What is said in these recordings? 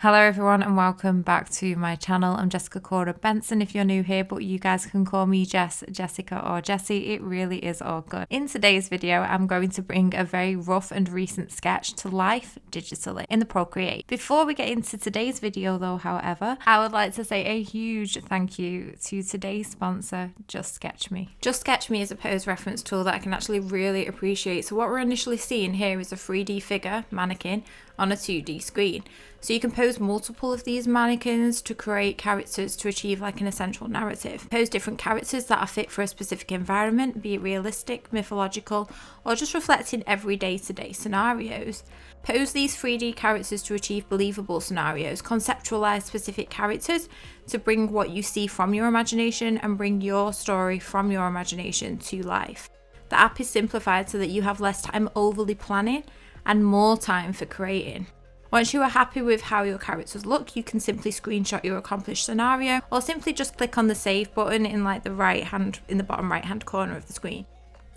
Hello everyone and welcome back to my channel. I'm Jessica Cora Benson if you're new here, but you guys can call me Jess, Jessica or Jessie. It really is all good. In today's video, I'm going to bring a very rough and recent sketch to life digitally in the Procreate. Before we get into today's video though, however, I would like to say a huge thank you to today's sponsor, Just Sketch Me. Just Sketch Me is a pose reference tool that I can actually really appreciate. So what we're initially seeing here is a 3D figure, mannequin, on a 2D screen. So you can pose multiple of these mannequins to create characters to achieve like an essential narrative. Pose different characters that are fit for a specific environment, be it realistic, mythological, or just reflecting everyday to-day scenarios. Pose these 3D characters to achieve believable scenarios, conceptualize specific characters to bring what you see from your imagination and bring your story from your imagination to life. The app is simplified so that you have less time overly planning and more time for creating. Once you are happy with how your characters look, you can simply screenshot your accomplished scenario or simply just click on the save button in like the bottom right hand corner of the screen.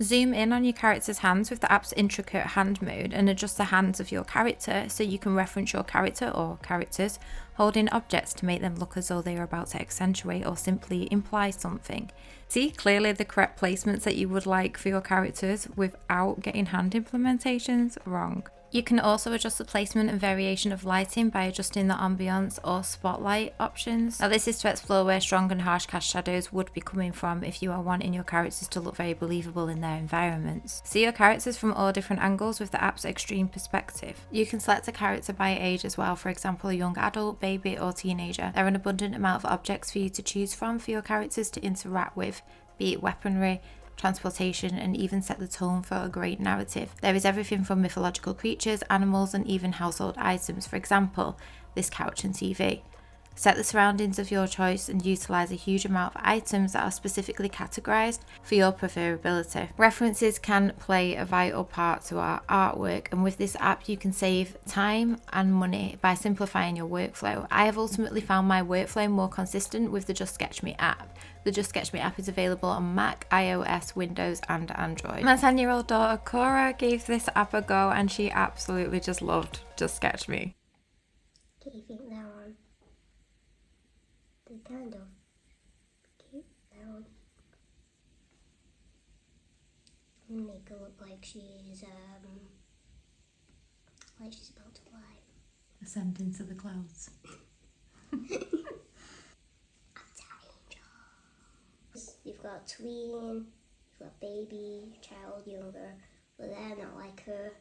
Zoom in on your character's hands with the app's intricate hand mode and adjust the hands of your character so you can reference your character or characters holding objects to make them look as though they are about to accentuate or simply imply something. See clearly the correct placements that you would like for your characters without getting hand implementations wrong. You can also adjust the placement and variation of lighting by adjusting the ambiance or spotlight options. Now this is to explore where strong and harsh cast shadows would be coming from if you are wanting your characters to look very believable in their environments. See your characters from all different angles with the app's extreme perspective. You can select a character by age as well, for example a young adult, baby or teenager. There are an abundant amount of objects for you to choose from for your characters to interact with, be it weaponry, transportation, and even set the tone for a great narrative. There is everything from mythological creatures, animals, and even household items, for example, this couch and TV. Set the surroundings of your choice and utilize a huge amount of items that are specifically categorized for your preferability. References can play a vital part to our artwork, and with this app you can save time and money by simplifying your workflow. I have ultimately found my workflow more consistent with the Just Sketch Me app. The Just Sketch Me app is available on Mac, iOS, Windows and Android. My 10-year-old daughter Cora gave this app a go and she absolutely just loved Just Sketch Me. Do you think they're on? They're kind of cute. They're on. Make her look like she's about to fly. Ascend into the clouds. You've got tween, you've got baby, child, younger, but they're not like her.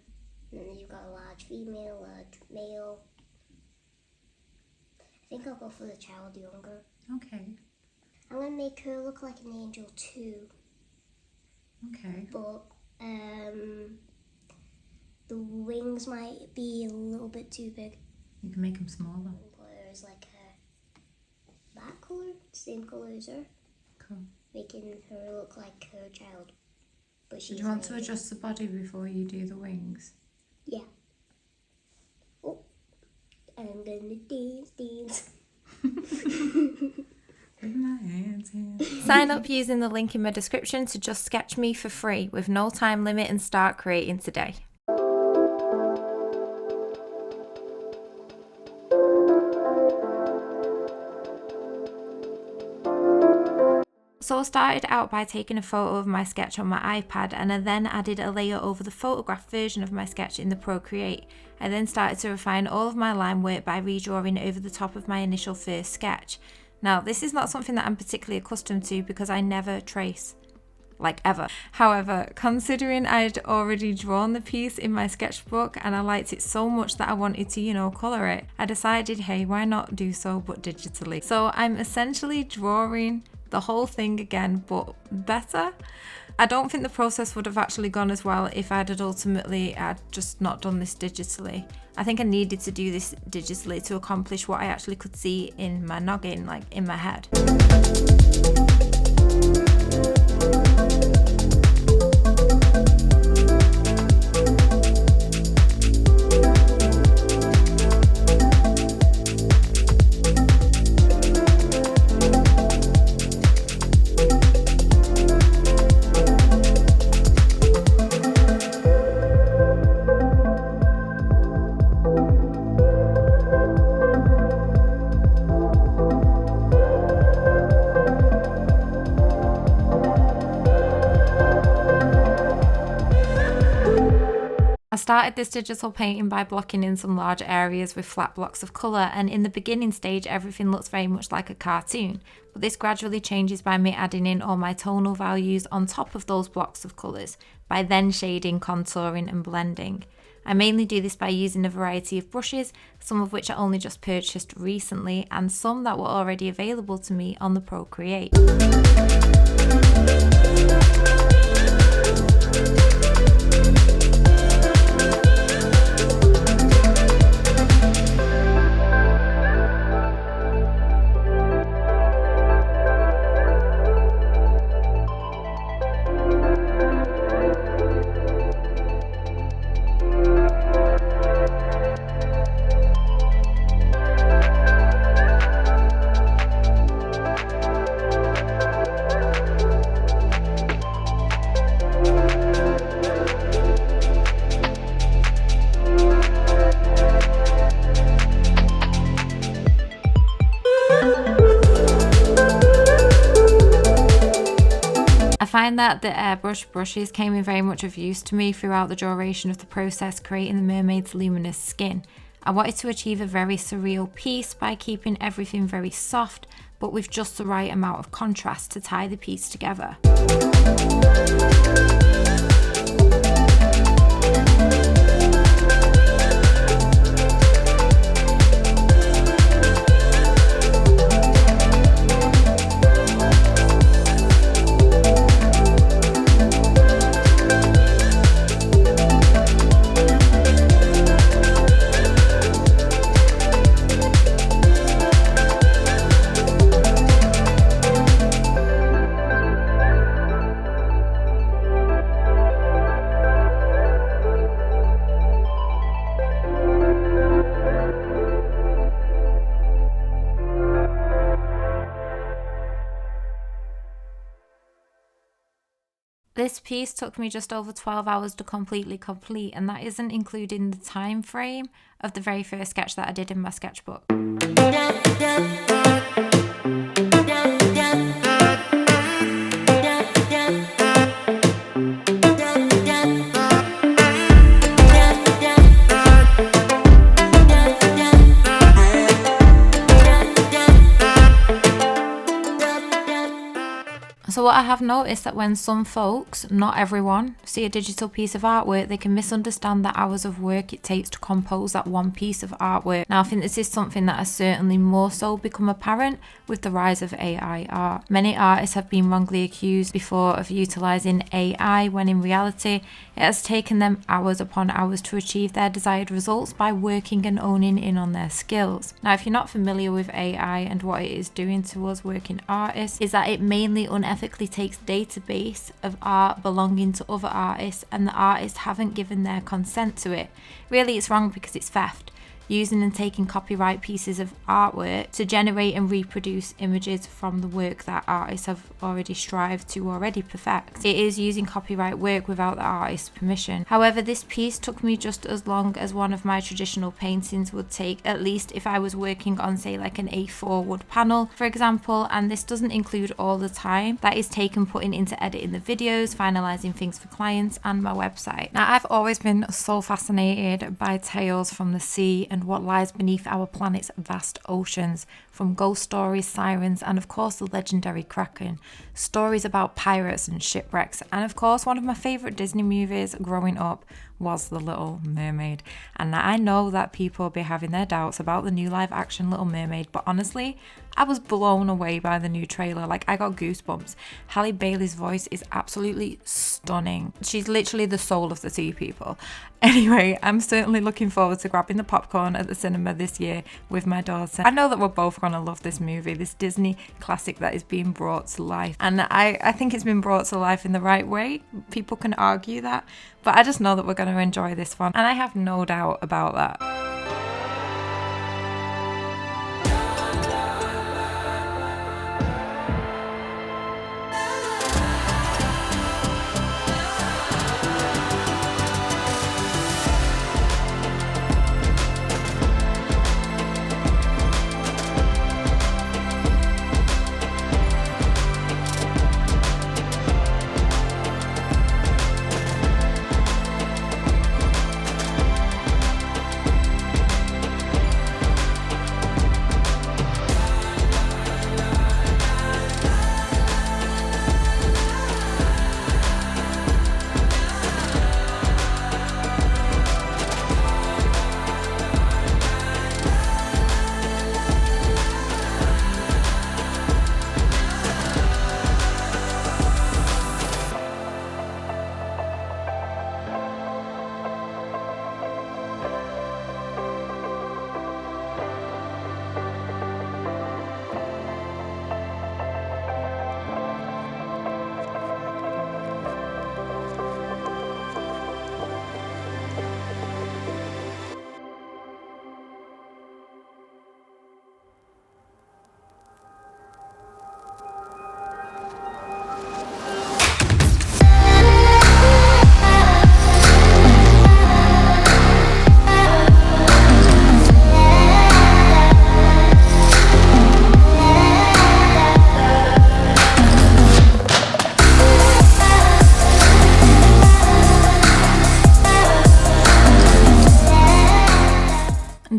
And then you've got a large female, large male. I think I'll go for the child younger. Okay. I'm going to make her look like an angel too. Okay. But the wings might be a little bit too big. You can make them smaller. Put her as like that colour, same colour as her. Cool. Making her look like her child. But she's Do you want to adjust the body before you do the wings? Yeah. Oh, I'm gonna dance. With my hands in. Sign up using the link in my description to Just Sketch Me for free with no time limit and start creating today. So I started out by taking a photo of my sketch on my iPad and I then added a layer over the photographed version of my sketch in the Procreate. I then started to refine all of my line work by redrawing over the top of my initial first sketch. Now this is not something that I'm particularly accustomed to because I never trace, like ever. However, considering I'd already drawn the piece in my sketchbook and I liked it so much that I wanted to, colour it, I decided, hey, why not do so but digitally? So I'm essentially drawing the whole thing again, but better. I don't think the process would have actually gone as well if I'd just not done this digitally. I think I needed to do this digitally to accomplish what I actually could see in my noggin, like in my head. started this digital painting by blocking in some large areas with flat blocks of colour, and in the beginning stage everything looks very much like a cartoon, but this gradually changes by me adding in all my tonal values on top of those blocks of colours, by then shading, contouring and blending. I mainly do this by using a variety of brushes, some of which I only just purchased recently and some that were already available to me on the Procreate. I find that the airbrush brushes came in very much of use to me throughout the duration of the process creating the mermaid's luminous skin. I wanted to achieve a very surreal piece by keeping everything very soft, but with just the right amount of contrast to tie the piece together. This piece took me just over 12 hours to completely complete, and that isn't including the time frame of the very first sketch that I did in my sketchbook. So what I have noticed that when some folks, not everyone, see a digital piece of artwork, they can misunderstand the hours of work it takes to compose that one piece of artwork. Now I think this is something that has certainly more so become apparent with the rise of AI art. Many artists have been wrongly accused before of utilising AI when in reality it has taken them hours upon hours to achieve their desired results by working and owning in on their skills. Now if you're not familiar with AI and what it is doing to us working artists, is that it mainly unethically takes database of art belonging to other artists and the artists haven't given their consent to it. Really it's wrong because it's theft. Using and taking copyright pieces of artwork to generate and reproduce images from the work that artists have already strived to already perfect. It is using copyright work without the artist's permission. However, this piece took me just as long as one of my traditional paintings would take, at least if I was working on say like an A4 wood panel for example, and this doesn't include all the time that is taken putting into editing the videos, finalizing things for clients and my website. Now I've always been so fascinated by tales from the sea and what lies beneath our planet's vast oceans, from ghost stories, sirens, and of course the legendary Kraken, stories about pirates and shipwrecks, and of course one of my favourite Disney movies growing up was The Little Mermaid. And I know that people will be having their doubts about the new live action Little Mermaid, but honestly I was blown away by the new trailer. Like, I got goosebumps. Halle Bailey's voice is absolutely stunning. She's literally the soul of the sea people. Anyway, I'm certainly looking forward to grabbing the popcorn at the cinema this year with my daughter. I know that we're both going to love this movie, this Disney classic that is being brought to life. And I think it's been brought to life in the right way. People can argue that, but I just know that we're going to enjoy this one. And I have no doubt about that.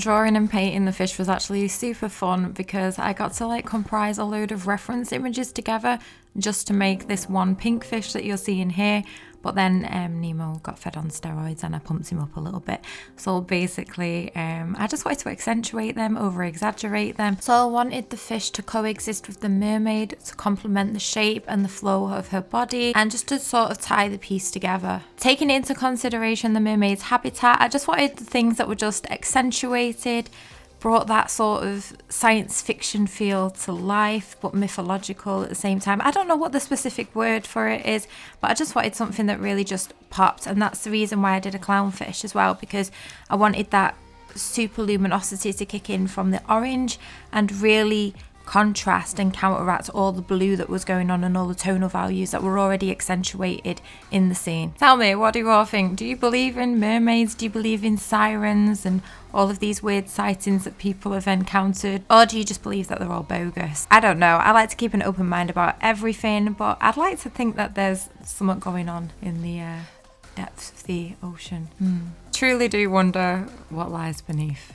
drawing and painting the fish was actually super fun because I got to like comprise a load of reference images together just to make this one pink fish that you're seeing here. But then Nemo got fed on steroids and I pumped him up a little bit. So basically, I just wanted to accentuate them, over exaggerate them. So I wanted the fish to coexist with the mermaid to complement the shape and the flow of her body and just to sort of tie the piece together. Taking into consideration the mermaid's habitat, I just wanted the things that were just accentuated, brought that sort of science fiction feel to life, but mythological at the same time. I don't know what the specific word for it is, but I just wanted something that really just popped. And that's the reason why I did a clownfish as well, because I wanted that super luminosity to kick in from the orange and really contrast and counteract all the blue that was going on and all the tonal values that were already accentuated in the scene. Tell me, what do you all think? Do you believe in mermaids? Do you believe in sirens and all of these weird sightings that people have encountered? Or do you just believe that they're all bogus? I don't know. I like to keep an open mind about everything, but I'd like to think that there's something going on in the depths of the ocean. Truly do wonder what lies beneath.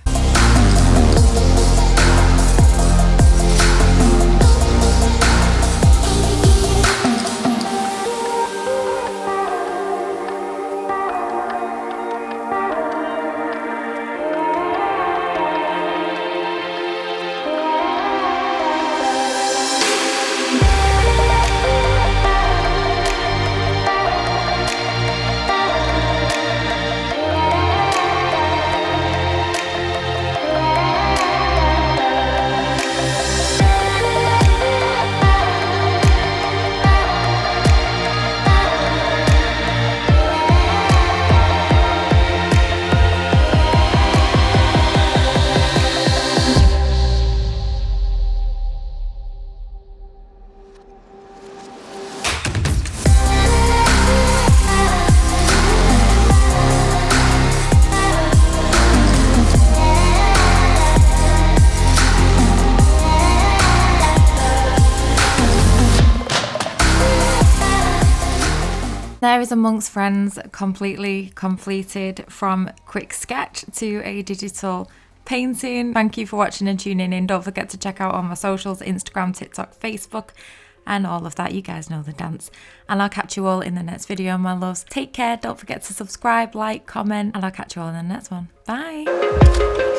There is Amongst Friends completely completed from quick sketch to a digital painting. Thank you for watching and tuning in. Don't forget to check out all my socials, Instagram, TikTok, Facebook, and all of that. You guys know the dance. And I'll catch you all in the next video, my loves. Take care. Don't forget to subscribe, like, comment, and I'll catch you all in the next one. Bye.